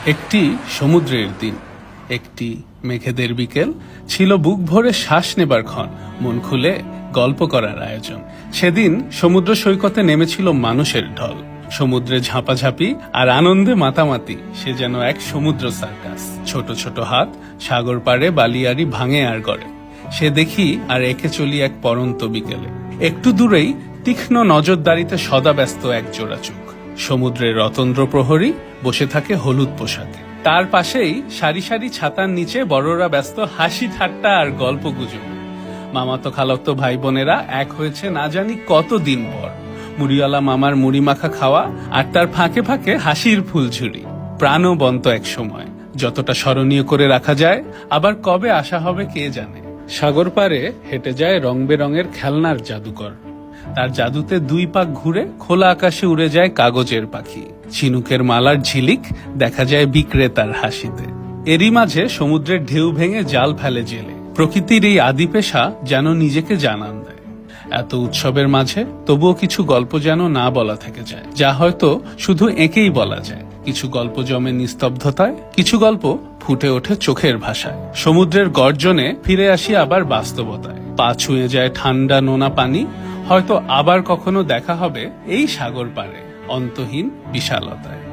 একটি সমুদ্রের দিন, একটি মেঘেদের বিকেল, ছিল বুক ভরে শ্বাস নেবার ক্ষণ, মন খুলে গল্প করার আয়োজন। সেদিন সমুদ্র সৈকতে নেমেছিল মানুষের ঢল। সমুদ্রে ঝাঁপাঝাঁপি আর আনন্দে মাতামাতি, সে যেন এক সমুদ্র সার্কাস। ছোট ছোট হাত সাগর পাড়ে বালিয়ারি ভাঙে আর গড়ে। সে দেখি আর একে চলি এক পরন্ত বিকেলে। একটু দূরেই তীক্ষ্ণ নজরদারিতে সদা ব্যস্ত এক জোড়া চোখ। সমুদ্রের রতন্দ্র প্রহরী বসে থাকে হলুদ পোশাকে। তার পাশেই সারি সারি ছাতার নিচে বড়রা ব্যস্ত হাসি ঠাট্টা আর গল্প গুজব। মামাতো খালাতো ভাই বোনেরা এক হয়েছে না জানি কতদিন পর। মুড়িওয়ালা মামার মুড়ি মাখা খাওয়া আর তার ফাঁকে ফাঁকে হাসির ফুলঝুরি। প্রাণবন্ত এক সময়, যতটা স্মরণীয় করে রাখা যায়। আবার কবে আসা হবে কে জানে। সাগর পারে হেঁটে যায় রং বেরঙের খেলনার জাদুকর। তার জাদুতে দুই পাক ঘুরে খোলা আকাশে উড়ে যায় কাগজের পাখি। ঝিনুকের মালার ঝিলিক দেখা যায় বিক্রেতার হাসিতে। এরই মাঝে সমুদ্রের ঢেউ ভেঙে জাল ফেলে জেলে। প্রকৃতির এই আদি পেশা যেন নিজেকে জানান দেয়। এত উৎসবের মাঝে তবুও কিছু গল্প যেন না বলা থেকে যায়, যা হয়তো শুধু এঁকেই বলা যায়। কিছু গল্প জমে নিস্তব্ধতায়, কিছু গল্প ফুটে ওঠে চোখের ভাষায়। সমুদ্রের গর্জনে ফিরে আসি আবার বাস্তবতায়। পা ছুঁয়ে যায় ঠান্ডা নোনা পানি। হয়তো আবার কখনো দেখা হবে এই সাগর পাড়ে, অন্তহীন বিশালতায়।